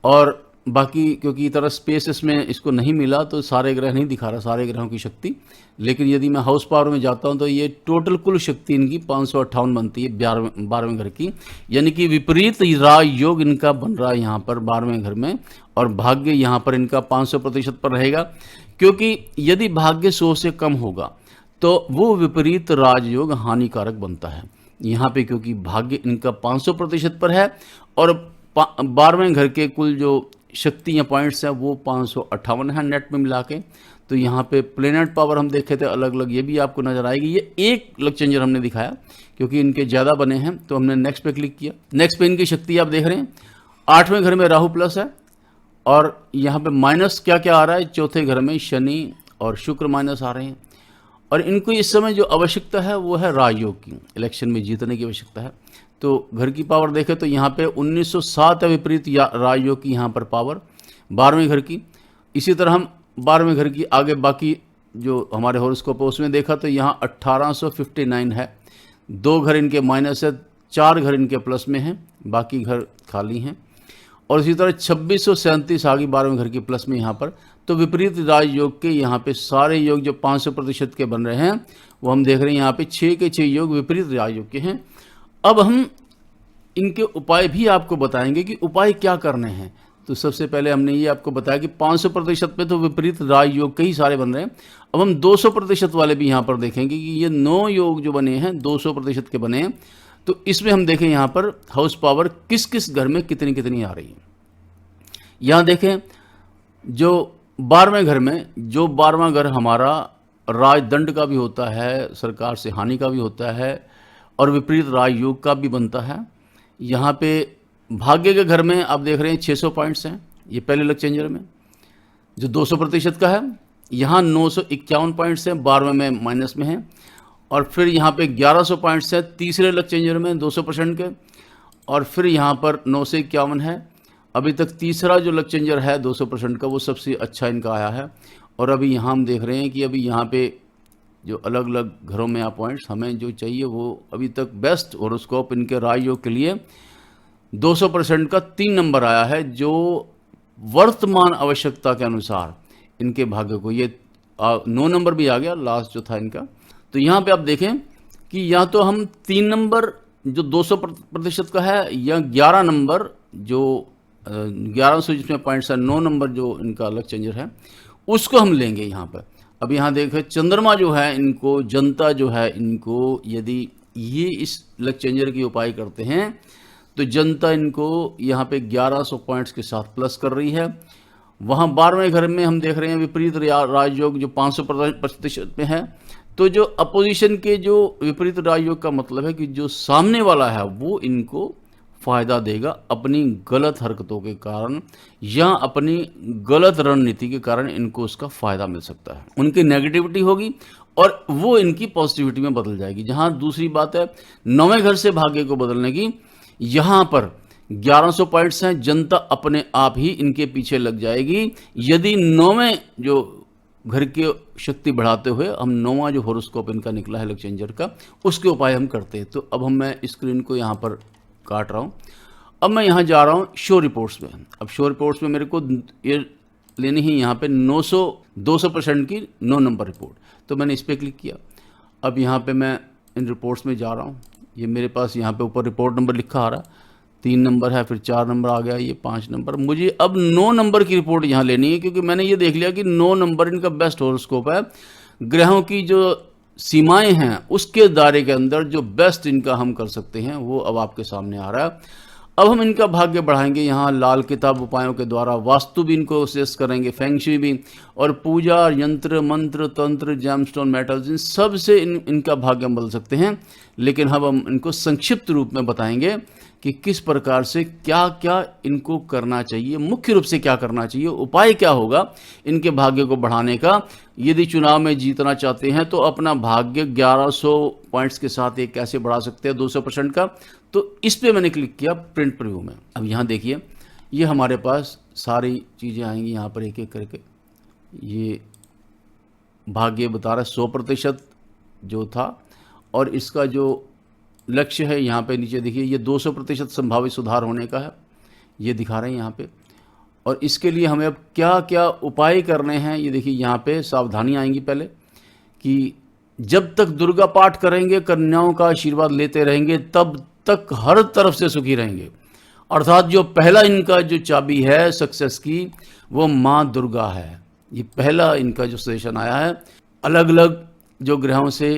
और बाकी क्योंकि तरह स्पेस इसमें इसको नहीं मिला तो सारे ग्रह नहीं दिखा रहा सारे ग्रहों की शक्ति। लेकिन यदि मैं हाउस पावर में जाता हूं तो ये टोटल कुल शक्ति इनकी 558 बनती है 12वें घर की, यानी कि विपरीत राजयोग इनका बन रहा है यहाँ पर 12वें घर में, और भाग्य यहाँ पर इनका 500% पर रहेगा। क्योंकि यदि भाग्य 100 से कम होगा तो वो विपरीत राजयोग हानिकारक बनता है। यहाँ पे क्योंकि भाग्य इनका 500% पर है और 12वें घर के कुल जो शक्ति या पॉइंट्स हैं वो 558 है नेट में मिला के। तो यहाँ पे प्लेनेट पावर हम देखे थे अलग अलग, ये भी आपको नजर आएगी। ये एक लक्षचंजर हमने दिखाया क्योंकि इनके ज़्यादा बने हैं, तो हमने नेक्स्ट पे क्लिक किया। नेक्स्ट पे इनकी शक्ति आप देख रहे हैं 8वें घर में राहु प्लस है, और यहाँ पे माइनस क्या क्या आ रहा है, चौथे घर में शनि और शुक्र माइनस आ रहे हैं। और इनको इस समय जो आवश्यकता है वो है राजयोग की, इलेक्शन में जीतने की आवश्यकता है। तो घर की पावर देखें तो यहाँ पे 1907 है विपरीत राजयोग की यहाँ पर पावर 12वें घर की। इसी तरह हम 12वें घर की आगे बाकी जो हमारे हॉरोस्कोप है उसमें देखा तो यहाँ 1859 है, 2 घर इनके माइनस है, 4 घर इनके प्लस में हैं, बाकी घर खाली हैं। और इसी तरह 2637 आ गई 12वें घर की प्लस में यहाँ पर। तो विपरीत राजयोग के यहाँ पे सारे योग जो 500% के बन रहे हैं वो हम देख रहे हैं यहाँ पे 6 के 6 योग विपरीत राजयोग के हैं। अब हम इनके उपाय भी आपको बताएंगे कि उपाय क्या करने हैं। तो सबसे पहले हमने ये आपको बताया कि 500% पे तो विपरीत राजयोग के ही सारे बन रहे हैं। अब हम 200% वाले भी यहाँ पर देखेंगे कि ये 9 योग जो बने हैं 200% के बने हैं। तो इसमें हम देखें यहाँ पर हाउस पावर किस किस घर में कितनी कितनी आ रही है। यहाँ देखें जो 12वें घर में, जो 12वां घर हमारा राजदंड का भी होता है, सरकार से हानि का भी होता है और विपरीत राजयोग का भी बनता है। यहाँ पे भाग्य के घर में आप देख रहे हैं 600 पॉइंट्स हैं ये पहले लक्षचंजर में जो 200% का है। यहाँ 951 पॉइंट्स हैं 12वें में माइनस में है, और फिर यहाँ पे 1100 पॉइंट्स है तीसरे लक्षचंजर में 200% के, और फिर यहाँ पर 951 है। अभी तक तीसरा जो लक्षचंजर है 200% का वो सबसे अच्छा इनका आया है। और अभी यहाँ हम देख रहे हैं कि अभी यहाँ पे जो अलग अलग घरों में आप पॉइंट्स हमें जो चाहिए वो अभी तक बेस्ट हॉरोस्कोप इनके राजयोग के लिए 200% का 3 नंबर आया है, जो वर्तमान आवश्यकता के अनुसार इनके भाग्य को ये 9 नंबर भी आ गया लास्ट जो था इनका। तो यहाँ पे आप देखें कि या तो हम 3 नंबर जो 200% का है या 11 नंबर जो 1100 जिसमें पॉइंट्स है 9 नंबर जो इनका लक्षचंजर है उसको हम लेंगे यहाँ पर। अब यहाँ देखें चंद्रमा जो है इनको, जनता जो है इनको, यदि ये इस लक्षचंजर की उपाय करते हैं तो जनता इनको यहाँ पे 1100 पॉइंट्स के साथ प्लस कर रही है। वहाँ 12वें घर में हम देख रहे हैं विपरीत राजयोग जो 500% में है। तो जो अपोजिशन के जो विपरीत राजयोग का मतलब है कि जो सामने वाला है वो इनको फायदा देगा अपनी गलत हरकतों के कारण या अपनी गलत रणनीति के कारण इनको उसका फायदा मिल सकता है। उनकी नेगेटिविटी होगी और वो इनकी पॉजिटिविटी में बदल जाएगी। जहां दूसरी बात है 9वें घर से भाग्य को बदलने की, यहां पर 1100 पॉइंट्स हैं, जनता अपने आप ही इनके पीछे लग जाएगी यदि 9वें जो घर की शक्ति बढ़ाते हुए हम 9वां जो हॉरोस्कोप इनका निकला है लक्षचंजर का उसके उपाय हम करते हैं। तो अब मैं स्क्रीन को यहाँ पर काट रहा हूँ। अब मैं यहाँ जा रहा हूँ शो रिपोर्ट्स में। अब शो रिपोर्ट्स में मेरे को ये लेनी है यहाँ पे 200% की 9 नंबर रिपोर्ट। तो मैंने इस पर क्लिक किया। अब यहाँ पे मैं इन रिपोर्ट्स में जा रहा हूँ। ये मेरे पास यहाँ पे ऊपर रिपोर्ट नंबर लिखा आ रहा, 3 नंबर है, फिर 4 नंबर आ गया, ये 5 नंबर। मुझे अब 9 नंबर की रिपोर्ट यहाँ लेनी है, क्योंकि मैंने ये देख लिया कि 9 नंबर इनका बेस्ट हॉरोस्कोप है। ग्रहों की जो सीमाएं हैं उसके दायरे के अंदर जो बेस्ट इनका हम कर सकते हैं वो अब आपके सामने आ रहा है। अब हम इनका भाग्य बढ़ाएंगे यहाँ लाल किताब उपायों के द्वारा, वास्तु भी इनको सजेस्ट करेंगे, फेंगशुई भी, और पूजा, यंत्र, मंत्र, तंत्र, जैमस्टोन, मेटल्स, इन सब से इनका भाग्य हम बदल सकते हैं। लेकिन हम इनको संक्षिप्त रूप में बताएंगे कि किस प्रकार से क्या क्या इनको करना चाहिए, मुख्य रूप से क्या करना चाहिए, उपाय क्या होगा इनके भाग्य को बढ़ाने का। यदि चुनाव में जीतना चाहते हैं तो अपना भाग्य 1100 पॉइंट्स के साथ एक कैसे बढ़ा सकते हैं 200% का, तो इस पे मैंने क्लिक किया प्रिंट प्रीव्यू में। अब यहाँ देखिए, ये हमारे पास सारी चीज़ें आएंगी यहाँ पर एक एक करके। ये भाग्य बता रहा है 100% जो था, और इसका जो लक्ष्य है यहाँ पे नीचे देखिए, ये 200% संभावित सुधार होने का है, ये दिखा रहे हैं यहाँ पे। और इसके लिए हमें अब क्या क्या उपाय करने हैं, ये देखिए यहाँ पे सावधानियाँ आएंगी पहले, कि जब तक दुर्गा पाठ करेंगे, कन्याओं का आशीर्वाद लेते रहेंगे, तब तक हर तरफ से सुखी रहेंगे। अर्थात जो पहला इनका जो चाबी है सक्सेस की, वो माँ दुर्गा है। ये पहला इनका जो सजेशन आया है। अलग अलग जो ग्रहों से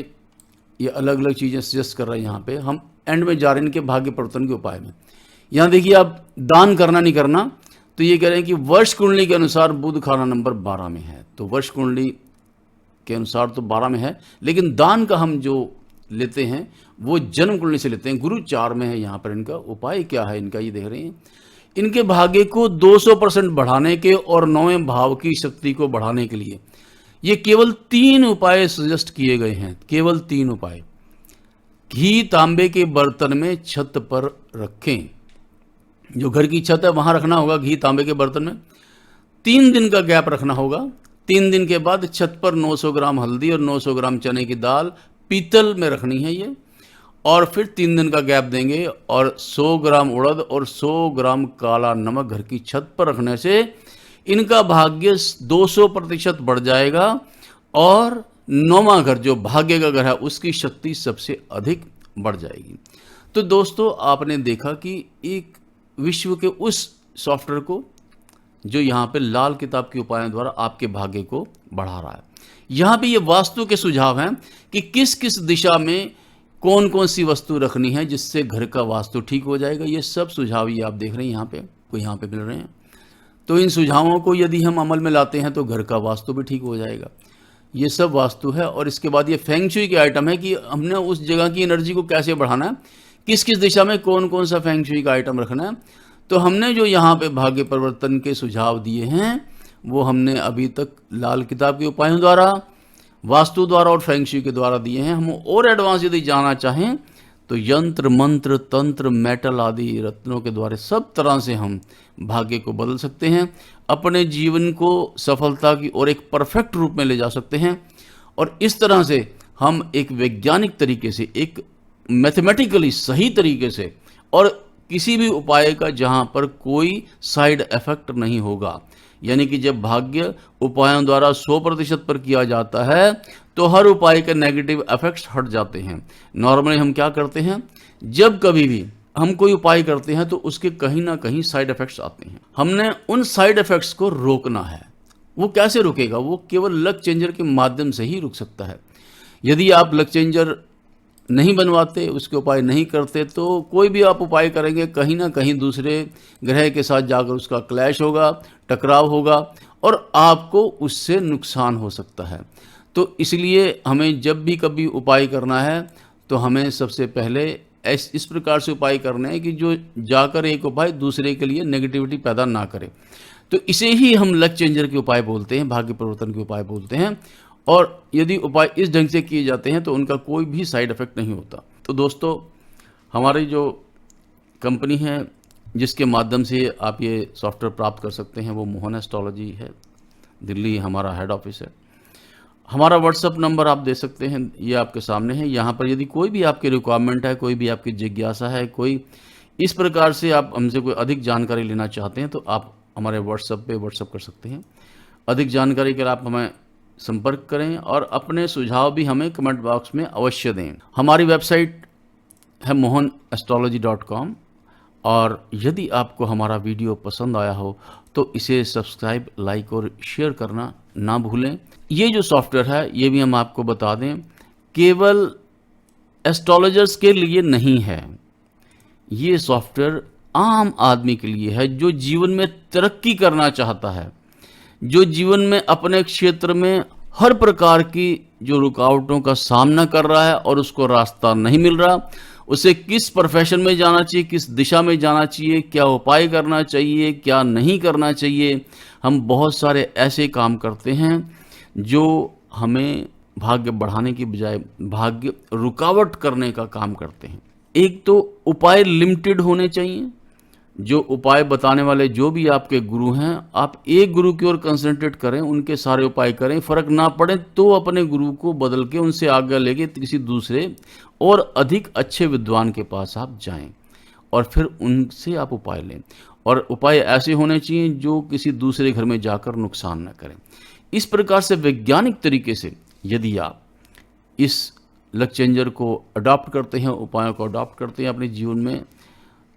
ये अलग अलग चीज़ें सजेस्ट कर रहे हैं। यहाँ पे हम एंड में जा रहे हैं इनके भाग्य परिवर्तन के उपाय में। यहाँ देखिए, आप दान करना नहीं करना, तो ये कह रहे हैं कि वर्ष कुंडली के अनुसार बुध खाना नंबर 12 में है, तो वर्ष कुंडली के अनुसार तो 12 में है, लेकिन दान का हम जो लेते हैं वो जन्म कुंडली से लेते हैं। गुरु 4 में है। यहाँ पर इनका उपाय क्या है इनका, ये देख रहे हैं। इनके भाग्य को 200% बढ़ाने के और 9वें भाव की शक्ति को बढ़ाने के लिए ये केवल 3 उपाय सजेस्ट किए गए हैं, केवल 3 उपाय। घी तांबे के बर्तन में छत पर रखें, जो घर की छत है वहां रखना होगा घी तांबे के बर्तन में। 3 दिन का गैप रखना होगा। 3 दिन के बाद छत पर 900 ग्राम हल्दी और 900 ग्राम चने की दाल पीतल में रखनी है ये, और फिर 3 दिन का गैप देंगे, और 100 ग्राम उड़द और 100 ग्राम काला नमक घर की छत पर रखने से इनका भाग्य 200% बढ़ जाएगा, और 9वां घर जो भाग्य का घर है उसकी शक्ति सबसे अधिक बढ़ जाएगी। तो दोस्तों, आपने देखा कि एक विश्व के उस सॉफ्टवेयर को जो यहाँ पे लाल किताब के उपायों द्वारा आपके भाग्य को बढ़ा रहा है। यहाँ पे ये वास्तु के सुझाव हैं कि किस किस दिशा में कौन कौन सी वस्तु रखनी है जिससे घर का वास्तु ठीक हो जाएगा। ये सब सुझाव ये आप देख रहे हैं यहाँ पे मिल रहे हैं। तो इन सुझावों को यदि हम अमल में लाते हैं तो घर का वास्तु भी ठीक हो जाएगा। ये सब वास्तु है। और इसके बाद ये फेंगशुई के आइटम है कि हमने उस जगह की एनर्जी को कैसे बढ़ाना है, किस किस दिशा में कौन कौन सा फेंगशुई का आइटम रखना है। तो हमने जो यहाँ पे भाग्य परिवर्तन के सुझाव दिए हैं वो हमने अभी तक लाल किताब के उपायों द्वारा, वास्तु द्वारा और फेंगशुई के द्वारा दिए हैं। हम और एडवांस यदि जाना चाहें तो यंत्र, मंत्र, तंत्र, मेटल आदि रत्नों के द्वारा सब तरह से हम भाग्य को बदल सकते हैं, अपने जीवन को सफलता की और एक परफेक्ट रूप में ले जा सकते हैं। और इस तरह से हम एक वैज्ञानिक तरीके से, एक मैथमेटिकली सही तरीके से, और किसी भी उपाय का जहां पर कोई साइड इफेक्ट नहीं होगा, यानी कि जब भाग्य उपायों द्वारा 100% पर किया जाता है तो हर उपाय के नेगेटिव इफेक्ट्स हट जाते हैं। नॉर्मली हम क्या करते हैं, जब कभी भी हम कोई उपाय करते हैं तो उसके कहीं ना कहीं साइड इफेक्ट्स आते हैं। हमने उन साइड इफेक्ट्स को रोकना है। वो कैसे रुकेगा? वो केवल लक चेंजर के माध्यम से ही रुक सकता है। यदि आप लक चेंजर नहीं बनवाते, उसके उपाय नहीं करते, तो कोई भी आप उपाय करेंगे कहीं ना कहीं दूसरे ग्रह के साथ जाकर उसका क्लैश होगा, टकराव होगा, और आपको उससे नुकसान हो सकता है। तो इसलिए हमें जब भी कभी उपाय करना है तो हमें सबसे पहले इस प्रकार से उपाय करने हैं कि जो जाकर एक उपाय दूसरे के लिए नेगेटिविटी पैदा ना करे। तो इसे ही हम लक चेंजर के उपाय बोलते हैं, भाग्य परिवर्तन के उपाय बोलते हैं। और यदि उपाय इस ढंग से किए जाते हैं तो उनका कोई भी साइड इफेक्ट नहीं होता। तो दोस्तों, हमारी जो कंपनी है जिसके माध्यम से आप ये सॉफ्टवेयर प्राप्त कर सकते हैं वो मोहन एस्ट्रोलॉजी है, दिल्ली हमारा हेड ऑफिस है। हमारा व्हाट्सअप नंबर आप दे सकते हैं, ये आपके सामने है। यहाँ पर यदि कोई भी आपकी रिक्वायरमेंट है, कोई भी आपकी जिज्ञासा है, कोई इस प्रकार से आप हमसे कोई अधिक जानकारी लेना चाहते हैं तो आप हमारे व्हाट्सएप पे व्हाट्सअप कर सकते हैं। अधिक जानकारी के लिए आप हमें संपर्क करें और अपने सुझाव भी हमें कमेंट बॉक्स में अवश्य दें। हमारी वेबसाइट है mohanastrology.com और यदि आपको हमारा वीडियो पसंद आया हो तो इसे सब्सक्राइब, लाइक और शेयर करना ना भूलें। ये जो सॉफ्टवेयर है ये भी हम आपको बता दें केवल एस्ट्रोलॉजर्स के लिए नहीं है। ये सॉफ्टवेयर आम आदमी के लिए है जो जीवन में तरक्की करना चाहता है, जो जीवन में अपने क्षेत्र में हर प्रकार की जो रुकावटों का सामना कर रहा है और उसको रास्ता नहीं मिल रहा, उसे किस प्रोफेशन में जाना चाहिए, किस दिशा में जाना चाहिए, क्या उपाय करना चाहिए, क्या नहीं करना चाहिए। हम बहुत सारे ऐसे काम करते हैं जो हमें भाग्य बढ़ाने की बजाय भाग्य रुकावट करने का काम करते हैं। एक तो उपाय लिमिटेड होने चाहिए। जो उपाय बताने वाले जो भी आपके गुरु हैं, आप एक गुरु की ओर कंसंट्रेट करें, उनके सारे उपाय करें। फर्क ना पड़े तो अपने गुरु को बदल के उनसे आज्ञा लेके किसी दूसरे और अधिक अच्छे विद्वान के पास आप जाएं और फिर उनसे आप उपाय लें। और उपाय ऐसे होने चाहिए जो किसी दूसरे घर में जाकर नुकसान न करें। इस प्रकार से वैज्ञानिक तरीके से यदि आप इस लक चेंजर को अडॉप्ट करते हैं, उपायों को अडॉप्ट करते हैं अपने जीवन में,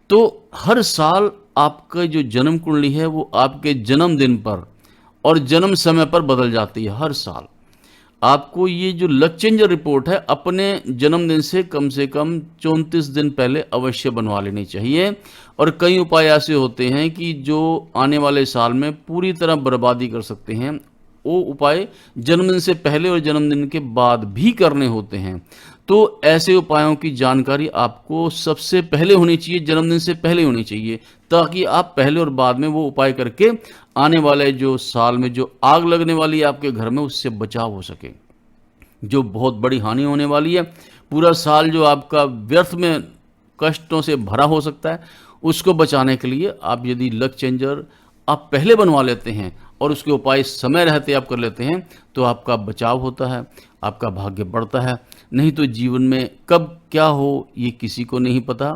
तो हर साल आपका जो जन्म कुंडली है वो आपके जन्मदिन पर और जन्म समय पर बदल जाती है। हर साल आपको ये जो लक चेंजर रिपोर्ट है अपने जन्मदिन से कम 34 दिन पहले अवश्य बनवा लेनी चाहिए। और कई उपाय ऐसे होते हैं कि जो आने वाले साल में पूरी तरह बर्बादी कर सकते हैं, वो उपाय जन्मदिन से पहले और जन्मदिन के बाद भी करने होते हैं। तो ऐसे उपायों की जानकारी आपको सबसे पहले होनी चाहिए, जन्मदिन से पहले होनी चाहिए, ताकि आप पहले और बाद में वो उपाय करके आने वाले जो साल में जो आग लगने वाली है आपके घर में, उससे बचाव हो सके। जो बहुत बड़ी हानि होने वाली है, पूरा साल जो आपका व्यर्थ में कष्टों से भरा हो सकता है, उसको बचाने के लिए आप यदि लक चेंजर आप पहले बनवा लेते हैं और उसके उपाय समय रहते आप कर लेते हैं तो आपका बचाव होता है, आपका भाग्य बढ़ता है। नहीं तो जीवन में कब क्या हो ये किसी को नहीं पता।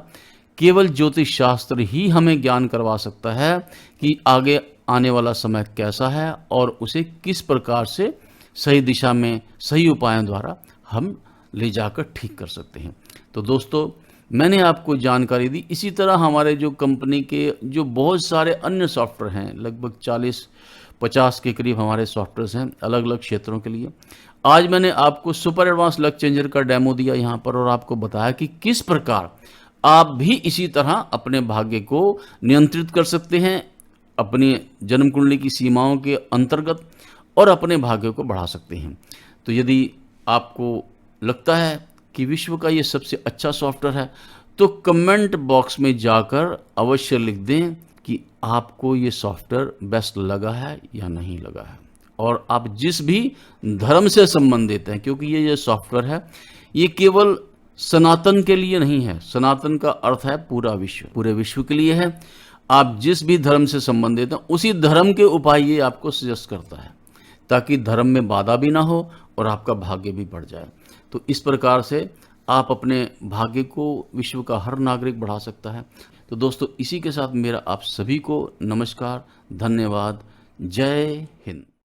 केवल ज्योतिष शास्त्र ही हमें ज्ञान करवा सकता है कि आगे आने वाला समय कैसा है और उसे किस प्रकार से सही दिशा में सही उपायों द्वारा हम ले जाकर ठीक कर सकते हैं। तो दोस्तों, मैंने आपको जानकारी दी। इसी तरह हमारे जो कंपनी के जो बहुत सारे अन्य सॉफ्टवेयर हैं, लगभग 40-50 के करीब हमारे सॉफ्टवेयर हैं अलग अलग क्षेत्रों के लिए। आज मैंने आपको सुपर एडवांस लक चेंजर का डेमो दिया यहाँ पर और आपको बताया कि किस प्रकार आप भी इसी तरह अपने भाग्य को नियंत्रित कर सकते हैं अपनी जन्म कुंडली की सीमाओं के अंतर्गत और अपने भाग्य को बढ़ा सकते हैं। तो यदि आपको लगता है कि विश्व का ये सबसे अच्छा सॉफ्टवेयर है तो कमेंट बॉक्स में जाकर अवश्य लिख दें कि आपको ये सॉफ्टवेयर बेस्ट लगा है या नहीं लगा है। और आप जिस भी धर्म से संबंधित हैं, क्योंकि ये जो सॉफ्टवेयर है ये केवल सनातन के लिए नहीं है। सनातन का अर्थ है पूरा विश्व, पूरे विश्व के लिए है। आप जिस भी धर्म से संबंधित हैं उसी धर्म के उपाय ये आपको सजेस्ट करता है, ताकि धर्म में बाधा भी ना हो और आपका भाग्य भी बढ़ जाए। तो इस प्रकार से आप अपने भाग्य को विश्व का हर नागरिक बढ़ा सकता है। तो दोस्तों, इसी के साथ मेरा आप सभी को नमस्कार, धन्यवाद, जय हिंद।